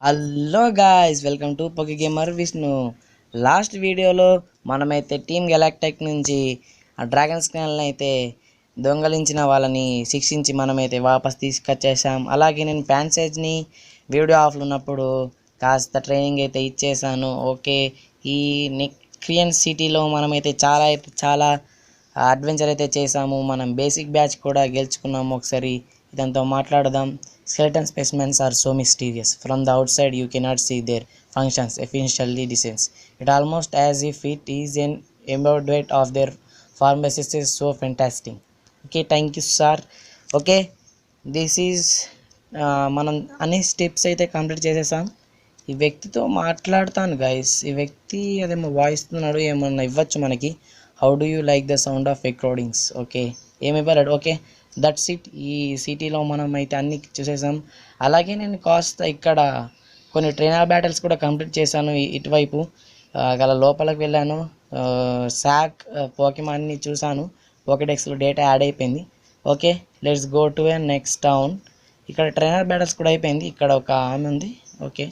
Hello guys, welcome to Poki gamer Vishnu. Last వీడియోలో మనమైతే team గెలాక్టెక్ నుంచి ఆ డ్రాగన్ స్కాన్లను అయితే దొంగలించిన వాళ్ళని శిక్షించి మనమైతే వాపస్ తీసుకొచ్చేసాం. అలాగే నేను ప్యాన్సేజ్ని వీడియో ఆఫ్లో ఉన్నప్పుడు కాస్త ట్రైనింగ్ అయితే ఇచ్చేసాను. ఓకే, ఈ నెక్రియన్ సిటీలో మనమైతే చాలా అడ్వెంచర్ అయితే చేసాము. మనం బేసిక్ బ్యాచ్ కూడా గెలుచుకున్నాము. ఒకసారి ఇదంతా మాట్లాడదాం. Skeleton specimens are so mysterious. From the outside, you cannot see their functions efficiently descends. It almost as if it is an embodiment of their form basis is so fantastic. Okay, thank you, sir. Okay, this is మనం అన్ని steps అయితే complete చేసేసాం. ఈ వ్యక్తితో మాట్లాడతాను guys. ఈ వ్యక్తి అదేమో వాయిస్ ఇస్తున్నాడు, ఏమన్నా ఇవ్వచ్చు మనకి. How do you like the sound of recordings? Okay, ఏమి ఇవ్వలేడు. Okay, that's it. ఈ సిటీలో మనం అయితే అన్ని చూసేసాం. అలాగే నేను కాస్త ఇక్కడ కొన్ని ట్రైనర్ బ్యాటిల్స్ కూడా కంప్లీట్ చేశాను. ఇటువైపు గల లోపలికి వెళ్ళాను. శాక్ పోకెమాన్ని చూశాను. పోకెడెక్స్లో డేటా యాడ్ అయిపోయింది. Okay, let's go to a next town. ఇక్కడ ట్రైనర్ బ్యాటిల్స్ కూడా అయిపోయింది. ఇక్కడ ఒక ఆమె ఉంది. ఓకే,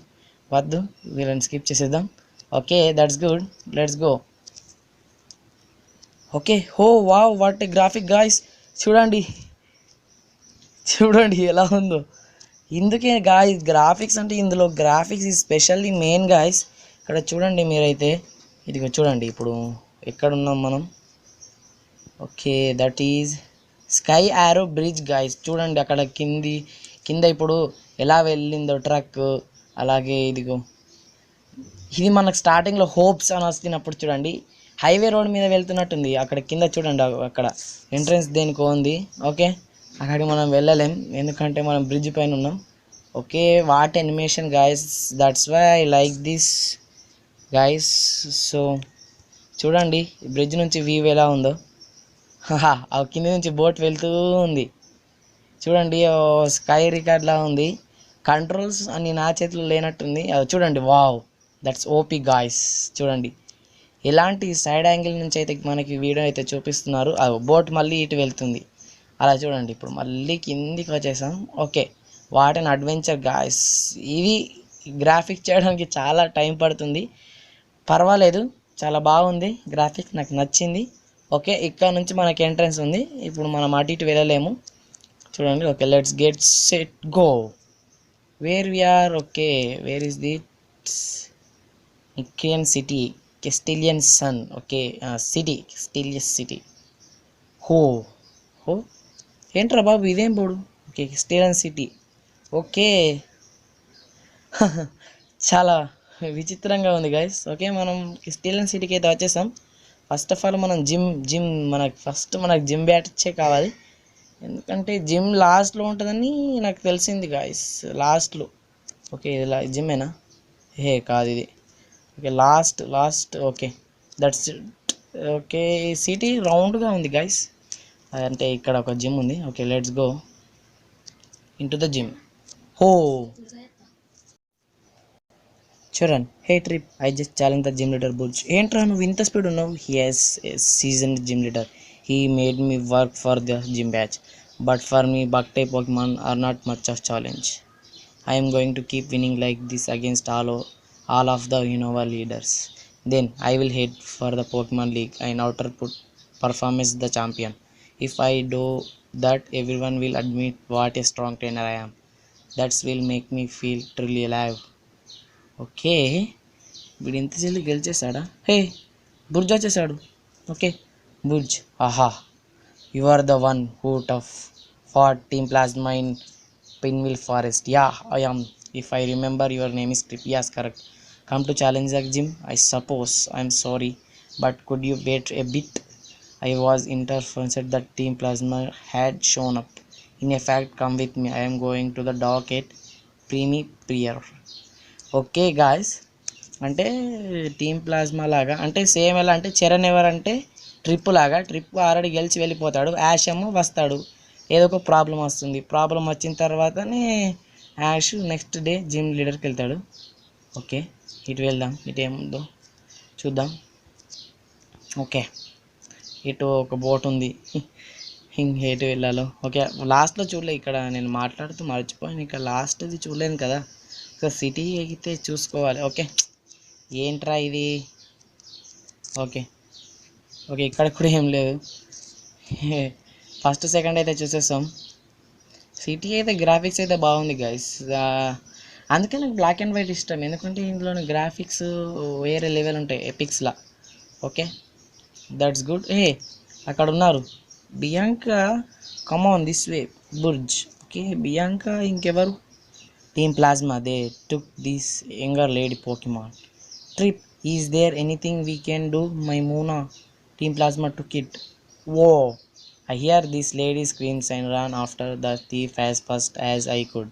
వద్దు, వీళ్ళని స్కిప్ చేసేద్దాం. Okay, that's good, let's go. Okay, హో wow, what a graphic guys. చూడండి చూడండి ఎలా ఉందో. ఇందుకే గాయస్ గ్రాఫిక్స్ అంటే, ఇందులో graphics is specially main guys. ఇక్కడ చూడండి మీరైతే, ఇదిగో చూడండి ఇప్పుడు ఎక్కడున్నాం మనం. Okay, that is Skyarrow Bridge guys. చూడండి అక్కడ కింద ఇప్పుడు ఎలా వెళ్ళిందో ట్రక్. అలాగే ఇదిగో ఇది మనకు స్టార్టింగ్లో హోప్స్ అని వస్తున్నప్పుడు చూడండి హైవే రోడ్ మీద వెళ్తున్నట్టుంది. అక్కడ కింద చూడండి, అక్కడ ఎంట్రన్స్ దేనికో ఉంది. ఓకే, అక్కడికి మనం వెళ్ళలేం ఎందుకంటే మనం బ్రిడ్జ్ పైన ఉన్నాం. Okay, what animation guys, that's why I like this guys. So చూడండి బ్రిడ్జ్ నుంచి వ్యూ ఎలా ఉందో. ఆ కింద నుంచి బోట్ వెళ్తూ ఉంది చూడండి. స్కై రికార్డ్లా ఉంది. కంట్రోల్స్ అన్ని నా చేతిలో లేనట్టుంది. అది చూడండి, వావ్, దట్స్ ఓపీ గాయస్. చూడండి ఎలాంటి సైడ్ యాంగిల్ నుంచి అయితే మనకి వీడియో అయితే చూపిస్తున్నారు. ఆ బోట్ మళ్ళీ ఇటు వెళ్తుంది. అలా చూడండి, ఇప్పుడు మళ్ళీ కిందికి వచ్చేసాం. Okay, what and adventure guys. ఇవి గ్రాఫిక్స్ చేయడానికి చాలా టైం పడుతుంది. పర్వాలేదు, చాలా బాగుంది గ్రాఫిక్స్, నాకు నచ్చింది. ఓకే, ఇక్కడ నుంచి మనకి ఎంట్రన్స్ ఉంది. ఇప్పుడు మనం అటు ఇటు వెళ్ళలేము చూడండి. Okay, let's get set go. Where we are. Okay, where is the Nacrene city, Castelian sun. Okay, city, Castelia city. హో హో ఏంట్రా బాబు ఇదేం పోడు. Okay, కెస్టిలియన్ city. ఓకే, చాలా విచిత్రంగా ఉంది గైస్. ఓకే, మనం కెస్టిలియన్ సిటీకి అయితే వచ్చేసాం. ఫస్ట్ ఆఫ్ ఆల్ మనం మనకు జిమ్ బ్యాట్చే కావాలి. ఎందుకంటే జిమ్ లాస్ట్లో ఉంటుందని నాకు తెలిసింది గాయస్, లాస్ట్లో. ఓకే, ఇది జిమ్మేనా? కాదు ఇది. Okay, last. Okay, that's it. Okay, ఈ సిటీ రౌండ్గా ఉంది గైస్, అంటే ఇక్కడ ఒక జిమ్ ఉంది. Okay, let's go into the gym. హో చూడండి, hey Trip, I just challenge the gym leader Burgh. ఏంట్రా నువ్వు ఇంత స్పీడ్ ఉన్నావు? He's seasoned gym leader. He made me work for the gym badge, but for me bug type Pokemon are not much of challenge. I am going to keep winning like this against all of the Unova leaders. Then I will head for the Pokemon League and output performance the champion. If I do that, everyone will admit what a strong trainer I am. That will make me feel truly alive. Okay, వీడు ఇంత జల్లి గెలిచేసాడా? Hey, Burgh వచ్చేసాడు. Okay, Burgh, aha, you are the one who tough fought Team Plasma in Pinwheel Forest. Yeah, I am. If I remember, your name is Trip. Yes, correct. Come to challenge the gym, I suppose. I'm sorry, but could you wait a bit? I was interference that Team Plasma had shown up. In fact, come with me. I am going to the dock at Prior. Okay, guys. అంటే team plasma లాగా, అంటే same ఎలా అంటే చరణ్ ఎవరంటే trip లాగా. Trip already గెలిచి వెళ్ళిపోతాడు, ash ఏమో వస్తాడు. ఏదో ఒక ప్రాబ్లం వస్తుంది. ప్రాబ్లం వచ్చిన తర్వాతనే యాష్ నెక్స్ట్ డే జిమ్ లీడర్కి వెళ్తాడు. ఓకే, ఇటు వెళ్దాం. ఇటు ఏముందో చూద్దాం. ఓకే, ఇటు ఒక బోట్ ఉంది. ఎటు వెళ్ళాలో. ఓకే, లాస్ట్లో చూడలే. ఇక్కడ నేను మాట్లాడుతూ మర్చిపోయాను. ఇక్కడ లాస్ట్ది చూడలేను కదా. సో సిటీ అయితే చూసుకోవాలి. ఓకే, ఏంట్రా ఇది? ఓకే ఓకే, ఇక్కడ కూడా ఏం లేదు. ఫస్ట్ సెకండ్ అయితే చూసేస్తాం. సిటీ అయితే గ్రాఫిక్స్ అయితే బాగుంది గైస్. అందుకే నాకు బ్లాక్ అండ్ వైట్ ఇష్టం, ఎందుకంటే ఇందులోని గ్రాఫిక్స్ వేరే లెవెల్ ఉంటాయి ఎపిక్స్లా. Okay, that's good. అక్కడ ఉన్నారు Bianca, come on this way Burgh. Okay, Bianca ఇంకెవరు? Team Plasma, they took this younger lady Pokemon. Trip, is there anything we can do? My Munna, Team Plasma took it. Oh, I hear this lady screams and ran after the thief as fast as I could.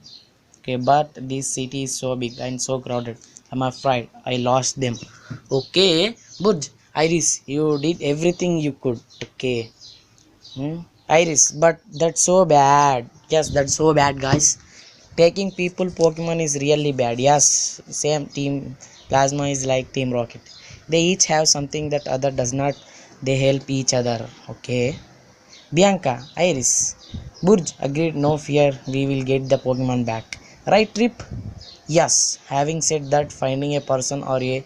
Okay, but this city is so big and so crowded. I'm afraid I lost them. Okay, Burj, Iris, you did everything you could. Okay, Iris, but that's so bad. Yes, that's so bad, guys. Taking people Pokemon is really bad. Yes, same Team Plasma is like Team Rocket. They each have something that other does not. They help each other. Okay. Bianca, Iris, Burj agreed, no fear, we will get the Pokemon back. Right, Trip? Yes. Having said that, finding a person or a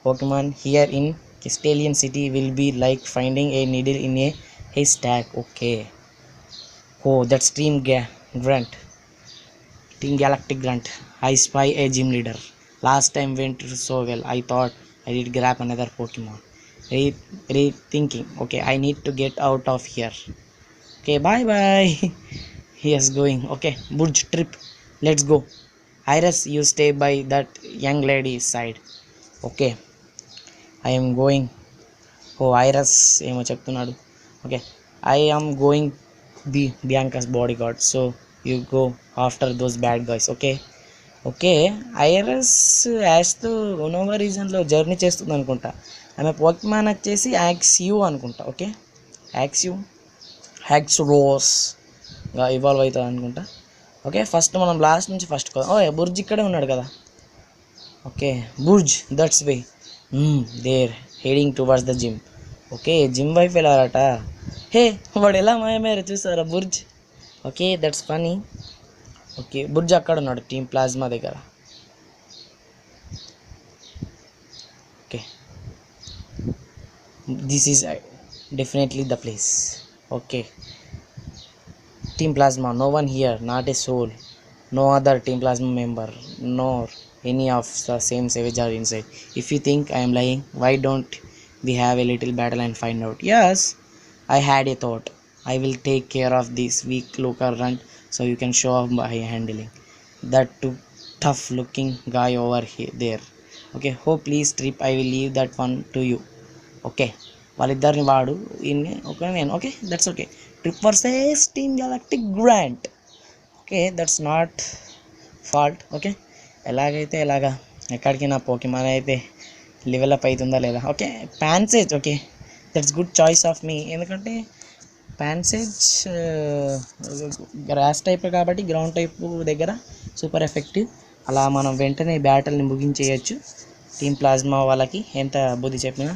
Pokemon here in Castellian City will be like finding a needle in a haystack. Okay. Oh, that's Grunt. Team Galactic Grunt. I spy a gym leader. Last time went so well, I thought I did grab another Pokemon. Rethinking. Okay, I need to get out of here. Okay, bye bye. He is going. Okay, Burj, Trip, let's go. Iris, you stay by that young lady's side. Okay, I am going. Oh, Iris ఏమో చెప్తున్నాడు. Okay, I am going be Bianca's bodyguard, so you go after those bad guys. Okay. Okay, Iris యాష్తో Unova రీజన్లో journey చేస్తుంది అనుకుంటా. ఆమె Pokemon వచ్చేసి Axew అనుకుంటా. Okay, Axew హ్యాక్స్ రోస్గా ఇవాల్వ్ అవుతుంది అనుకుంటా. ఓకే, ఫస్ట్ మనం లాస్ట్ నుంచి ఫస్ట్ కదా. బుర్జ్ ఇక్కడే ఉన్నాడు కదా. Okay, Burgh, that's way they're heading towards the gym. Okay, gym వైపు వెళ్ళారట. వాడు ఎలా మాయమయ్యారో చూసారా Burgh. Okay, that's funny. Okay, Burgh అక్కడ ఉన్నాడు టీమ్ ప్లాస్మా దగ్గర. Okay, this is definitely the place. Okay, Team Plasma, no one here, not a soul, no other Team Plasma member, nor any of the same savage are inside. If you think I am lying, why don't we have a little battle and find out? Yes, I had a thought. I will take care of this weak looker runt so you can show off by handling that too tough looking guy over there. Okay, oh please Trip, I will leave that one to you. Okay, వాళ్ళిద్దరిని వాడు ఇన్ని okay నేను. Okay, that's okay. Trip versus team galactic grant. Okay, that's not fault. Okay, ఎలాగైతే ఎలాగా ఎక్కడికి నా Pokemon అయితే level up అవుతుందా లేదా. Okay, Pansage. Okay, that's good choice of me, ఎందుకంటే ప్యాన్సేజ్ గ్రాస్ టైప్ కాబట్టి గ్రౌండ్ టైప్ దగ్గర సూపర్ ఎఫెక్టివ్. అలా మనం వెంటనే బ్యాటిల్ని ముగించేయచ్చు. టీమ్ ప్లాస్మా వాళ్ళకి ఎంత బుద్ధి చెప్పినా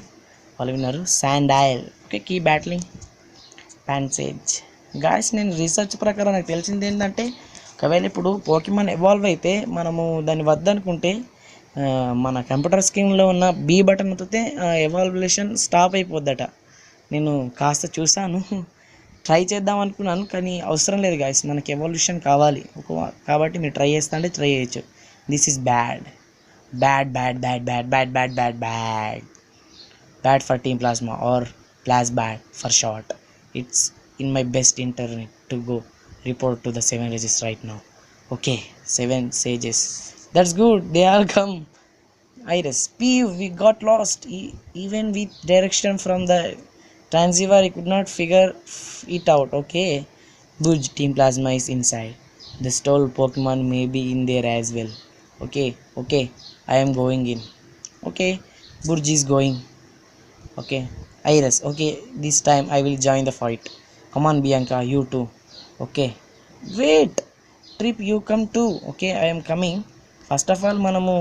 వాళ్ళు విన్నారు. Sandile. Okay, key battling Pansage. Guys, నేను రీసెర్చ్ ప్రకారం నాకు తెలిసింది ఏంటంటే, ఒకవేళ ఇప్పుడు పోకిమాన్ ఎవాల్వ్ అయితే మనము దాన్ని వద్దనుకుంటే మన కంప్యూటర్ స్క్రీన్లో ఉన్న బీ బటన్ ఒత్తితే ఎవాల్యుయేషన్ స్టాప్ అయిపోద్దట. నేను కాస్త చూసాను, ట్రై చేద్దాం అనుకున్నాను, కానీ అవసరం లేదు గాయస్, మనకి ఎవల్యూషన్ కావాలి. కాబట్టి మీరు ట్రై చేస్తా అంటే ట్రై చేయొచ్చు. This is bad bad bad bad bad bad bad bad bad bad for Team Plasma, or Plasbad for short. It's in my best internet to go report to the 7 rages right now. Okay, 7 sages. That's good, they all come. Iris, Pew, we got lost. Even with direction from the transceiver, I could not figure it out. Okay, Burj, Team Plasma is inside. The stole Pokemon may be in there as well. Okay, I am going in. Okay, Burj is going. Okay, Iris. Okay, this time I will join the fight. Come on Bianca, you too. Okay, wait Trip, you come too. Okay, I am coming. First of all మనము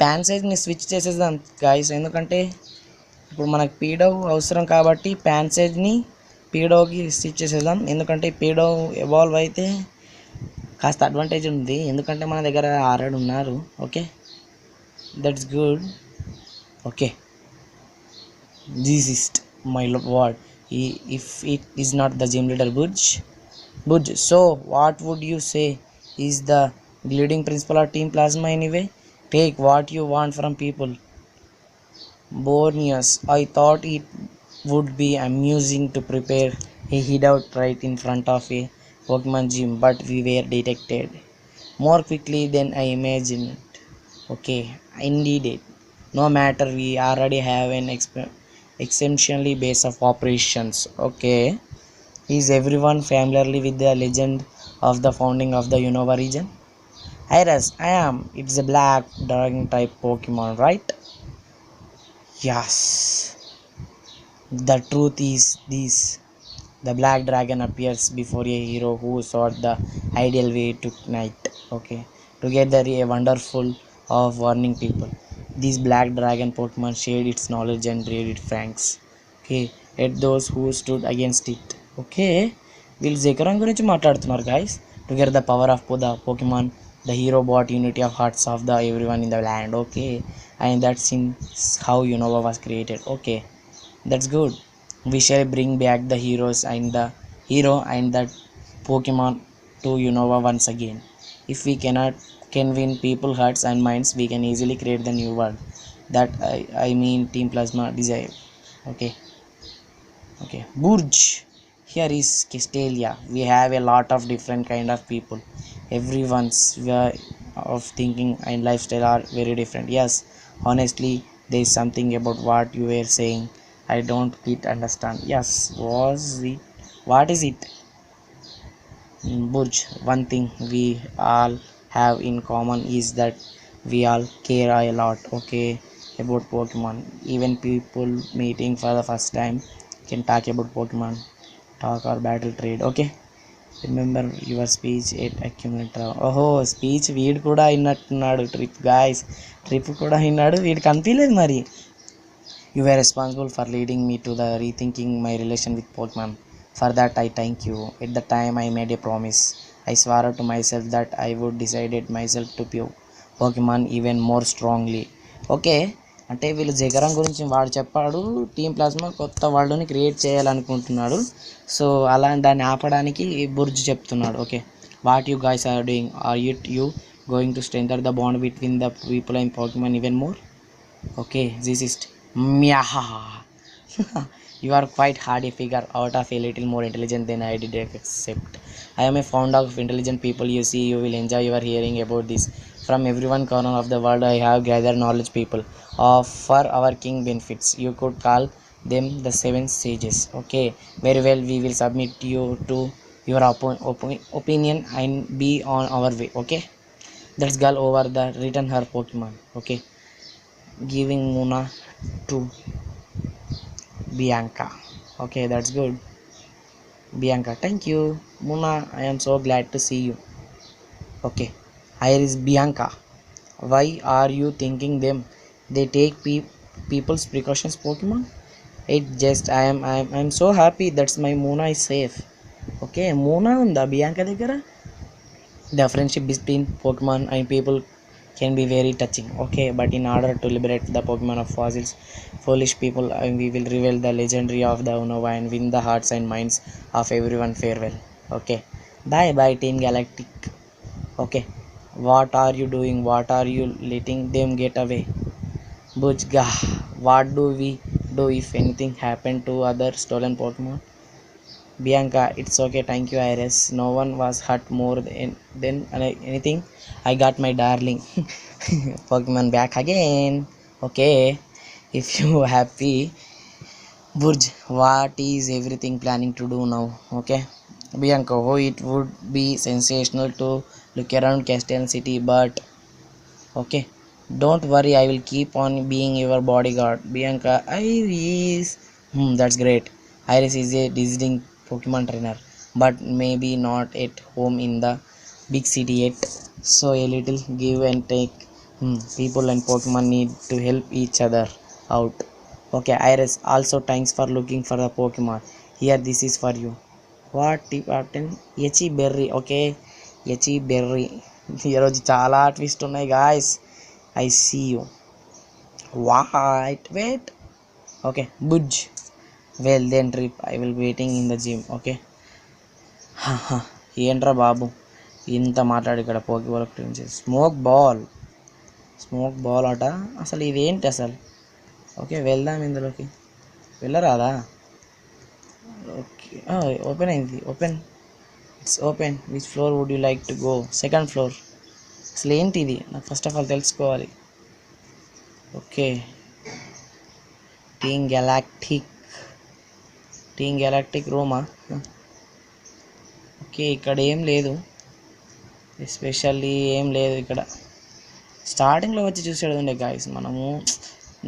ప్యాన్సేజ్ని switch చేసేద్దాం guys, ఎందుకంటే ఇప్పుడు మనకు పీడో అవసరం కాబట్టి ప్యాన్సేజ్ని పీడోకి switch చేసేద్దాం. ఎందుకంటే పీడో evolve అయితే కాస్త అడ్వాంటేజ్ ఉంది, ఎందుకంటే మన దగ్గర ఆల్రెడీ ఉన్నారు. Okay, that's good. Okay, this is my ward. If it is not the gym leader Burj, so what would you say is the leading principle of Team Plasma anyway? Take what you want from people. Borneus, I thought it would be amusing to prepare a hideout right in front of a Pokemon gym, but we were detected more quickly than I imagined. Okay, indeed it. No matter, we already have an exceptionally base of operations. Okay, is everyone familiar with the legend of the founding of the Unova region? Iris, I am. It's a black dragon type Pokemon, right? Yes. The truth is this. The black dragon appears before a hero who sought the ideal way to night. Okay. Together a wonderful of warning people. This black dragon Pokemon shared its knowledge and traded franks. Okay. At those who stood against it. Okay. వీళ్ళు జెకరాన్ గురించి మాట్లాడుతున్నారు guys. Together the power of the Pokemon, the hero brought unity of hearts of the everyone in the land. Okay. And that's in how Unova was created. Okay. That's good. We shall bring back the heroes and the hero and the Pokemon to Unova once again. If we can win people's hearts and minds, we can easily create the new world that I mean Team Plasma desire. Okay. Okay, Burj. Here is Castelia. We have a lot of different kind of people. Everyone's way of thinking and lifestyle are very different. Yes, honestly, there is something about what you were saying I don't quite understand. Yes, was it? What is it? Burj. One thing we all have in common is that we all care a lot. Okay, about Pokemon. Even people meeting for the first time can talk about Pokemon, talk or battle trade. Okay, remember your speech at accumulator. ఓహో speech వీడు కూడా అయినట్టున్నాడు. Trip కూడా అయినాడు, వీడు కనిపించలేదు మరి. You were responsible for leading me to the rethinking my relation with Pokemon. For that I thank you. At the time I made a promise. I swore to myself that I would decided myself to Pokemon even more strongly. Okay, అంటే వీళ్ళు జగరం గురించి వాడు చెప్పాడు, team plasma కొత్త వరల్డ్ని create చేయాలనుకుంటున్నాడు. So అలా దాన్ని ఆపడానికి Burgh చెప్తున్నాడు. Okay, what you guys are doing? Are you going to strengthen the bond between the people and Pokemon even more? Okay, this is Myaha. You are quite hard a figure out of a little more intelligent than I did accept. I am a fond of intelligent people. You see, you will enjoy your hearing about this. From everyone corner of the world, I have gathered knowledge people for our king benefits. You could call them the seven sages. Okay, very well. We will submit you to your opinion and be on our way. Okay, let's go over the return her Pokemon. Okay, giving Muna to Bianca. Okay, that's good. Bianca, thank you. Muna, I am so glad to see you. Okay, here is Bianca. Why are you thinking them? They take people's precautions Pokemon? It just I am so happy that's my Muna is safe. Okay, Muna unda Bianca దగ్గర. The friendship between Pokemon and people can be very touching. Okay, but in order to liberate the Pokemon of fossils, foolish people, we will reveal the legendary of the Unova and win the hearts and minds of everyone. Farewell. Okay, bye bye Team Galactic. Okay, what are you doing? What are you letting them get away? Bujga, what do we do if anything happened to other stolen Pokemon? Bianca, it's okay, thank you Iris. No one was hurt more than anything. I got my darling Pokemon back again. Okay, if you happy. Burj, what is everything planning to do now? Okay, Bianca, oh, it would be sensational to look around Castellan City, but okay, don't worry, I will keep on being your bodyguard. Bianca, Iris. That's great. Iris is a visiting Pokemon trainer, but maybe not at home in the big city yet. So a little give and take. People and Pokemon need to help each other out. Okay, Iris, also thanks for looking for the Pokemon. Here, this is for you. What tip button? Echi berry. Okay, Yache berry. ఈరోజు చాలా twist ఉన్నాయి guys. I see you. Wait. Okay Burgh. Well then Trip I will waiting in the gym. Okay ఏంట్రా బాబు ఇంత మాట్లాడి ఇక్కడ పోకి వాళ్ళకి princess smoke ball అట. అసలు ఇదేంటి అసలు? ఓకే వెళ్దాం ఇందులోకి. వెళ్ళరాదా? ఓకే ఓపెన్ అయింది. It's open. Which floor would you like to go? Second floor. అసలు ఏంటి ఇది? నాకు ఫస్ట్ ఆఫ్ ఆల్ తెలుసుకోవాలి. ఓకే టీమ్ గ్యాలాక్టిక్ రూమా? ఓకే ఇక్కడ ఏం లేదు, ఎస్పెషల్లీ ఏం లేదు ఇక్కడ. స్టార్టింగ్లో వచ్చి చూసాడు ఉండే గాయస్ మనము.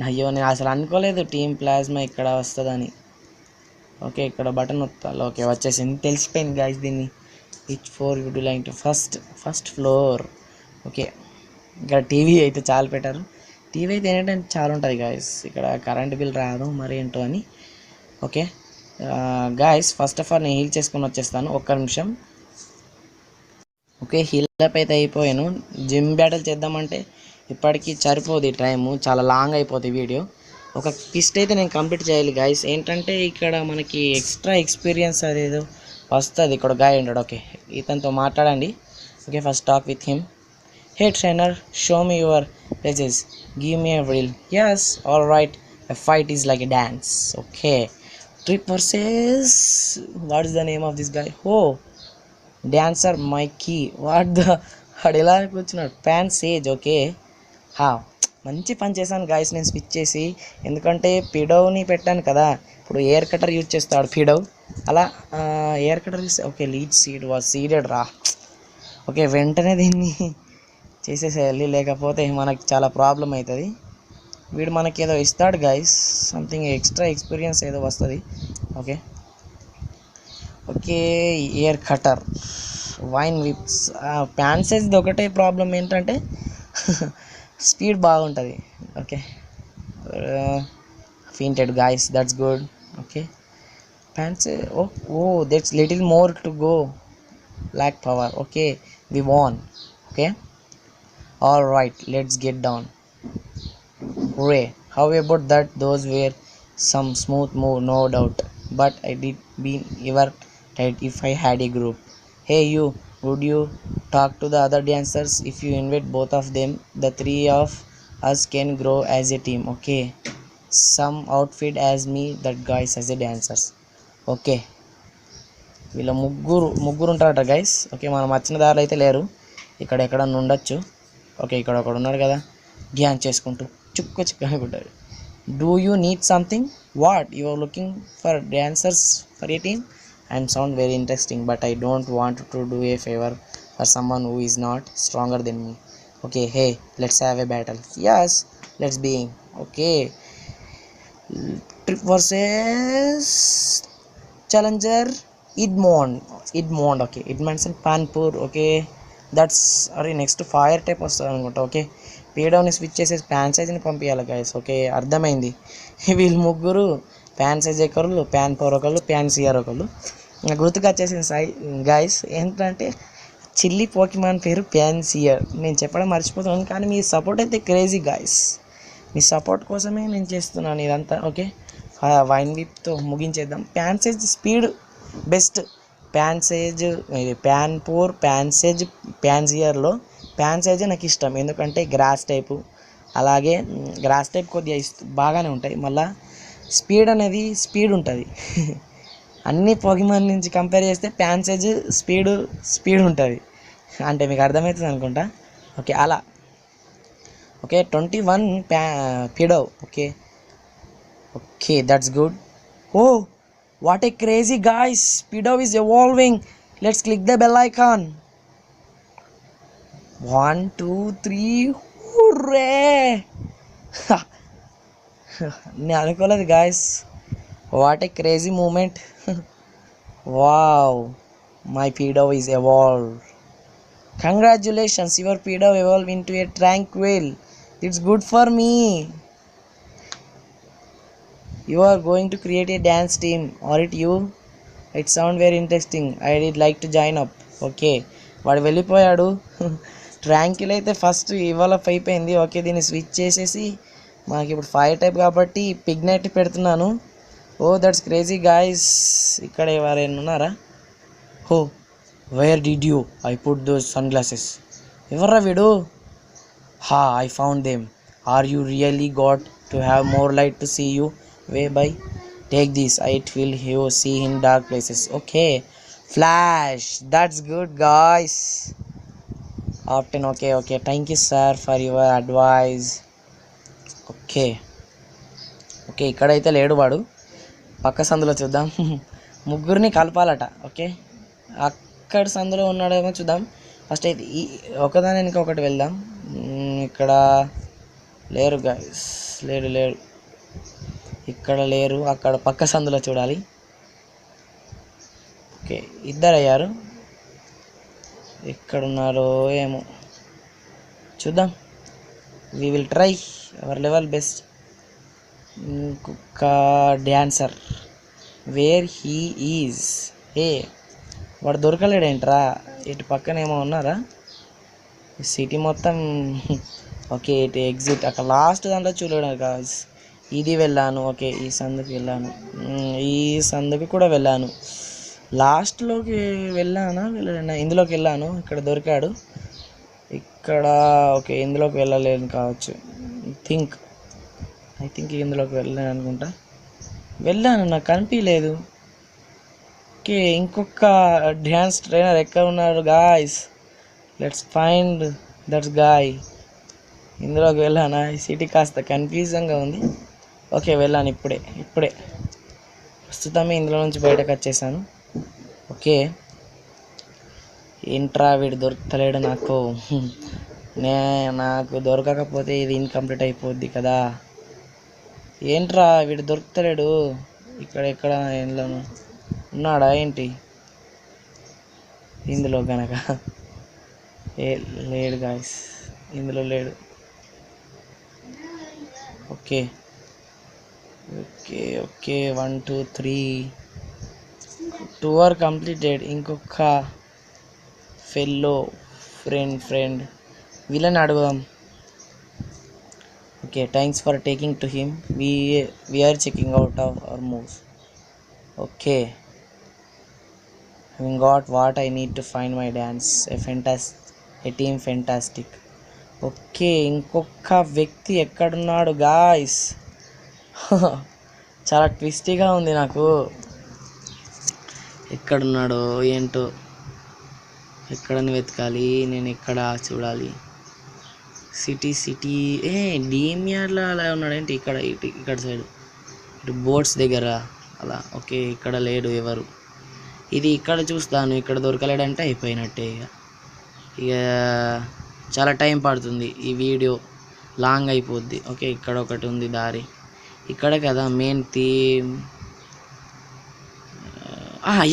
అయ్యో నేను అసలు అనుకోలేదు టీమ్ ప్లాస్మా ఇక్కడ వస్తుందని. ఓకే ఇక్కడ బటన్ నొక్కాలి. ఓకే వచ్చేసింది, తెలిసిపోయింది గాయస్ దీన్ని. Which floor would you like to? First floor. Okay ఇక్కడ టీవీ అయితే చాలా పెట్టారు. టీవీ అయితే ఏంటంటే చాలా ఉంటుంది గాయస్. ఇక్కడ కరెంట్ బిల్ రాదు మరి ఏంటో అని. Okay guys first of all నేను హీల్ చేసుకొని వచ్చేస్తాను, ఒక్క నిమిషం. ఓకే హీల్ అప్ అయితే అయిపోయాను. జిమ్ బ్యాటిల్ చేద్దామంటే ఇప్పటికీ సరిపోదు టైము, చాలా లాంగ్ అయిపోతుంది వీడియో. ఒక క్విస్ట్ అయితే నేను కంప్లీట్ చేయాలి గాయస్. ఏంటంటే ఇక్కడ మనకి ఎక్స్ట్రా ఎక్స్పీరియన్స్ అదేదో వస్తుంది. ఇక్కడ గాయ ఉంటాడు. ఓకే ఇతనితో మాట్లాడండి. Okay first talk with him. Hey trainer, show me your places, give me a reel. Yes all right, a fight is like a dance. Okay Trip versus what is the name of this guy? Oh dancer Mikey. వాడు ఎలా కూర్చున్నాడు? Pan Sage. Okay మంచి పని చేశాను guys నేను switch చేసి, ఎందుకంటే పిడోని పెట్టాను కదా. ఇప్పుడు ఎయిర్ కటర్ యూజ్ చేస్తాడు పిడో, అలా air cutter use. Okay leech seed was seeded రా. ఓకే వెంటనే దీన్ని చేసేసేయాలి, లేకపోతే మనకి చాలా ప్రాబ్లం అవుతుంది. వీడు మనకి ఏదో ఇస్తాడు గాయస్, సంథింగ్ ఎక్స్ట్రా ఎక్స్పీరియన్స్ ఏదో వస్తుంది. Okay air cutter, vine whip. ప్యాన్ సైజ్ది ఒకటే ప్రాబ్లం ఏంటంటే స్పీడ్ బాగుంటుంది. Okay fainted guys, that's good. Okay pants. That's little more to go, lack power. Okay we won. Okay all right let's get down. Hooray. How about that? Those were some smooth move, no doubt, but I did be ever tight if I had a group. Hey you, would you talk to the other dancers? If you invite both of them, the three of us can grow as a team. Okay some outfit as me, that guys as a dancers. Okay వీళ్ళ ముగ్గురు ఉంటారట guys. Okay మనం వచ్చిన దారిలో అయితే లేరు, ఇక్కడ ఎక్కడన్నా ఉండొచ్చు. ఓకే ఇక్కడ ఒకడు ఉన్నాడు కదా ధ్యాన్ చేసుకుంటూ చుక్క అనుకుంటాడు. Do you need something? What you are looking for dancers for a team? I'm sound very interesting but I don't want to do a favour for someone who is not stronger than me. Okay hey let's have a battle. Yes let's be. Okay Trip versus challenger Edmond. Okay Edmonds and Panpour. Okay that's అరే next fire type వస్తుంది అనుకుంటా. Okay పీడౌని switch చేసేసి ప్యాన్ సైజ్ని పంపించాలి guys. Okay అర్థమైంది. వీళ్ళు ముగ్గురు ప్యాన్ సైజ్ ఒకళ్ళు, ప్యాన్ పవర్ ఒకళ్ళు, ప్యాన్ సిఆర్ ఒకళ్ళు. గుర్తుకు వచ్చేసింది గైస్ ఏంటంటే చిల్లీ పోకిమాన్ పేరు ప్యాన్ సిఆర్. నేను చెప్పడం మర్చిపోతున్నాను కానీ మీ సపోర్ట్ అయితే క్రేజీ గైస్. మీ సపోర్ట్ కోసమే నేను చేస్తున్నాను ఇదంతా. ఓకే వైన్ విప్తో ముగించేద్దాం. Pansage speed best. Pansage, Panpour, Pansage, ప్యాన్ సియర్లో ప్యాన్ సైజే నాకు ఇష్టం, ఎందుకంటే గ్రాస్ టైపు, అలాగే గ్రాస్ టైప్ కొద్దిగా బాగానే ఉంటాయి. మళ్ళీ స్పీడ్ అనేది స్పీడ్ ఉంటుంది. అన్ని పోకిమాన్ నుంచి కంపేర్ చేస్తే ప్యాన్ సైజ్ స్పీడ్ ఉంటుంది, అంటే మీకు అర్థమవుతుంది అనుకుంటా. ఓకే అలా. Okay 21 Pidove. Okay that's good. What a crazy guys, Pido is evolving. Let's click the bell icon. 1 2 3 hooray. నేను అనుకోలేదు guys, what a crazy moment. Wow, my Pido is evolved. Congratulations, your Pido evolved into a tranquil. It's good for me. You are going to create a dance team, or it you? It sounds very interesting. I did like to join up. Okay వాడు వెళ్ళిపోయాడు. Tranquil అయితే first ఇవాళ అయిపోయింది. Okay, దీన్ని switch చేసేసి మనకి ఇప్పుడు fire type కాబట్టి పిగ్నైట్ పెడుతున్నాను. Oh that's crazy guys. ఇక్కడ ఎవరైనా ఉన్నారా? Oh, where did you I put those sun glasses? ఎవర్రా వీడు? Ah, I found them. Are you really got to have more light to see you way by? Take this, it will you see in dark places. Okay, flash. That's good guys. Obtain. Okay okay, thank you sir for your advice. Okay okay, ఇక్కడైతే లేడు వాడు. పక్క సందులో చూద్దాం. ముగ్గురిని కలపాలట. Okay, అక్కడ సందులో ఉన్నాడేమో చూద్దాం. ఫస్ట్ అయితే ఈ ఒకదాని వెనక ఒకటి వెళ్దాం. ఇక్కడ లేరు గైస్, లేరు లేరు, ఇక్కడ లేరు. అక్కడ పక్క సందులో చూడాలి. ఓకే, ఇద్దరు అయ్యారు. ఎక్కడున్నారో ఏమో చూద్దాం. We will try our level best. ఇంకొక డ్యాన్సర్, వేర్ హీ ఈజ్? ఏ, వాడు దొరకలేడేంట్రా? ఇటు పక్కన ఏమో ఉన్నారా? సిటీ మొత్తం. ఓకే, ఇటు ఎగ్జిట్ అక్కడ లాస్ట్ దాంట్లో చూడలేదు గాయ్స్. ఇది వెళ్ళాను. ఓకే, ఈ సందుకి వెళ్ళాను, ఈ సందుకి కూడా వెళ్ళాను. లాస్ట్లోకి వెళ్ళానా వెళ్ళలేనా? ఇందులోకి వెళ్ళాను. ఇక్కడ దొరికాడు. ఇక్కడ ఓకే, ఇందులోకి వెళ్ళలేను కావచ్చు. ఐ థింక్ ఇందులోకి వెళ్ళాను అనుకుంటా. వెళ్ళాను, నాకు కనిపించలేదు. ఓకే, ఇంకొక డ్యాన్స్ ట్రైనర్ ఎక్కడ ఉన్నారు guys? Let's find that's guy. ఇందులోకి వెళ్ళానా? ఈ సిటీ కాస్త కన్ఫ్యూజన్గా ఉంది. ఓకే, వెళ్ళాను ఇప్పుడే ప్రస్తుతమే ఇందులో నుంచి బయటకు వచ్చేసాను. ఓకే, ఏంట్రా వీడు దొరుకుతలేడు నాకు. నాకు దొరకకపోతే ఇది ఇన్కంప్లీట్ అయిపోద్ది కదా. ఏంట్రా వీడు దొరుకుతలేడు. ఇక్కడ ఎక్కడ ఇందులోను ఉన్నాడా ఏంటి? ఇందులో కనుక లేడు గాయస్, ఇందులో లేడు. Okay okay okay, 1 2 3 2 are completed. ఇంకొక ఫెల్లో ఫ్రెండ్ వీళ్ళని అడుగుదాం. Okay, thanks for taking to him. we are checking out of our moves. ఓకే, having got what I need to find my dance. A team fantastic. Okay, ఇంకొక వ్యక్తి ఎక్కడున్నాడు guys? చాలా ట్విస్టీగా ఉంది నాకు. ఎక్కడున్నాడో ఏంటో, ఎక్కడని వెతకాలి నేను? ఎక్కడ చూడాలి? సిటీ డీమియర్లో అలా ఉన్నాడేంటి? ఇక్కడ సైడ్, ఇటు బోట్స్ దగ్గర అలా. ఓకే, ఇక్కడ లేడు ఎవరు. ఇది ఇక్కడ చూస్తాను. ఇక్కడ దొరకలేడంటే అయిపోయినట్టే. ఇక చాలా టైం పడుతుంది, ఈ వీడియో లాంగ్ అయిపోద్ది. ఓకే, ఇక్కడ ఒకటి ఉంది దారి. ఇక్కడ కదా main theme.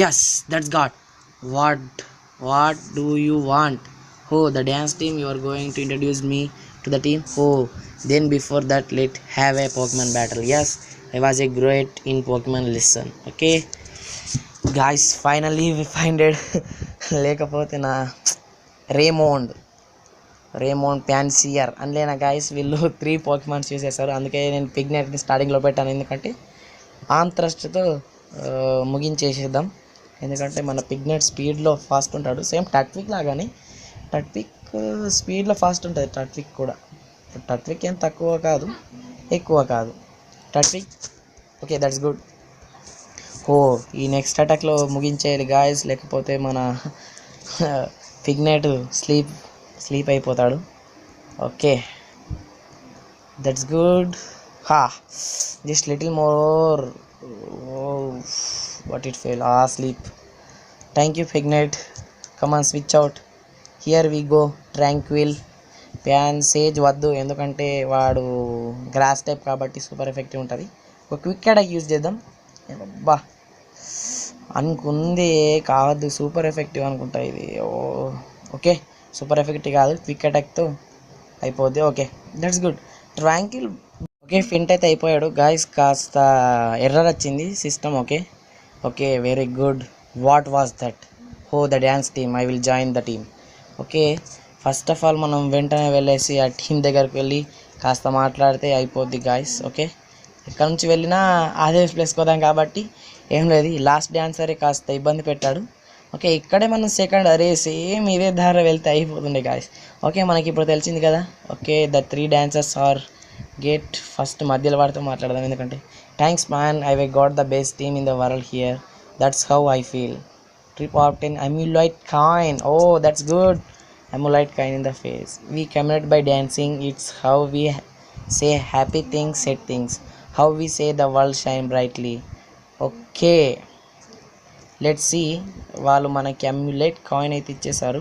Yes, that's got. What do you want? Oh, the dance team, you are going to introduce me to the team? Oh, then before that, let's have a Pokemon battle. Yes, I was a great in Pokemon. Listen, okay, guys, finally we find it. లేకపోతే నా రేమోండ్ ప్యాన్సియర్ అనలేనా guys? వీళ్ళు 3 Pokemons చేసేసారు. అందుకే నేను పిగ్నెట్ని స్టార్టింగ్లో పెట్టాను, ఎందుకంటే on థ్రస్ట్తో ముగించేసేద్దాం. ఎందుకంటే మన పిగ్నెట్ స్పీడ్లో ఫాస్ట్ ఉంటాడు, సేమ్ టట్విక్ లాగానే. టట్విక్ స్పీడ్లో ఫాస్ట్ ఉంటుంది, టట్విక్ కూడా. టట్విక్ ఏం తక్కువ కాదు, ఎక్కువ కాదు టట్విక్. Okay, that's good. ఈ నెక్స్ట్ అటాక్లో ముగించేయాలి గాయస్, లేకపోతే మన పిగ్నెట్ స్లీప్ అయిపోతాడు. Okay, that's good. Just little more. What it fail. Sleep. Thank you Pignite. Come on, switch out. Here we go. Tranquill. Pansage వద్దు, ఎందుకంటే వాడు గ్రాస్ టైప్ కాబట్టి సూపర్ ఎఫెక్టివ్ ఉంటుంది. ఒక క్విక్ అటాక్ యూజ్ చేద్దాం. అబ్బా, అనుకుంది కావద్దు, సూపర్ ఎఫెక్టివ్ అనుకుంటా ఇది. ఓకే, సూపర్ ఎఫెక్టివ్ కాదు, క్విక్ అటాక్తో అయిపోద్ది. Okay, that's good. Tranquil. Okay, ఫింట్ అయితే అయిపోయాడు గాయస్. కాస్త ఎర్రర్ వచ్చింది system. Okay, very good. What was that? The dance team. I will join the team. Okay, first of all మనం వెంటనే వెళ్ళేసి ఆ టీం దగ్గరికి వెళ్ళి కాస్త మాట్లాడితే అయిపోద్ది గాయస్. ఓకే, ఎక్కడి నుంచి వెళ్ళినా అదే ప్లేస్కి పోదాం కాబట్టి ఏం లేదు. లాస్ట్ డాన్సరే కాస్త ఇబ్బంది పెట్టాడు. ఓకే, ఇక్కడే మనం సెకండ్ అరే సేమ్ ఇదే దారిలో వెళ్తే అయిపోతుండే గాయస్. ఓకే, మనకి ఇప్పుడు తెలిసింది కదా. Okay, the 3 dancers are gate. First మధ్యలో వాడితో మాట్లాడదాం, ఎందుకంటే thanks man, I way got the best team in the world here, that's how I feel. Trip obtain emulate coin. Oh, that's good. Emulate coin in the face. We commemorate by dancing. It's how we say happy things, sad things. How we say the world shine brightly. Okay, let's see. వాళ్ళు మనకి emulate coin అయితే ఇచ్చేసారు.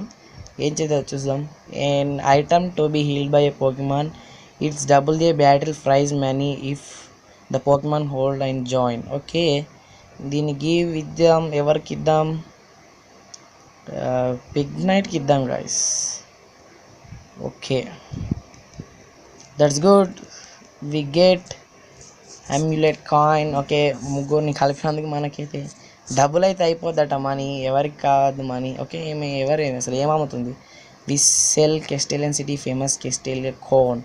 ఏం చేద్దాం చూద్దాం. an item to be healed by a Pokemon. It's double the battle prize money if the Pokemon hold and join. Okay, దీన్ని give ఇద్దాం. ఎవరికి ఇద్దాం? పిగ్నైట్కి ఇద్దాం guys. Okay, that's good. We get amulet coin. ఓకే, ముగ్గురిని కలిపినందుకు మనకైతే డబ్బులు అయితే అయిపోద్దట మనీ. ఎవరికి కాదు మనీ. ఓకే, ఎవరేమి అసలు ఏమవుతుంది? We sell Castilian city famous Castilian cone,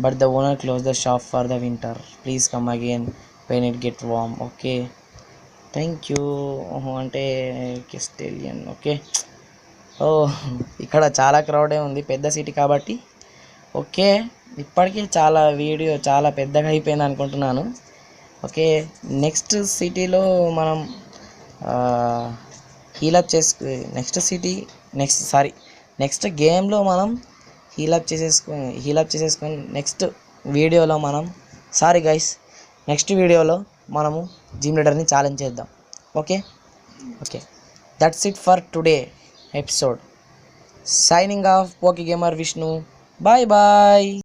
but the owner close the shop for the winter. Please come again when it get warm. Okay, thank you. అంటే కెస్టేలియన్. ఓకే, ఓ ఇక్కడ చాలా క్రౌడే ఉంది, పెద్ద సిటీ కాబట్టి. Okay, ఇప్పటికీ వీడియో చాలా పెద్దగా అయిపోయింది అనుకుంటున్నాను. ఓకే, నెక్స్ట్ సిటీలో మనం హీలప్ నెక్స్ట్ గేమ్లో మనం హీలప్ చేసేసుకొని నెక్స్ట్ వీడియోలో మనం నెక్స్ట్ వీడియోలో మనము జిమ్ లీడర్ని ఛాలెంజ్ చేద్దాం. Okay, that's it for today episode. Signing off Poki gamer Vishnu. Bye bye.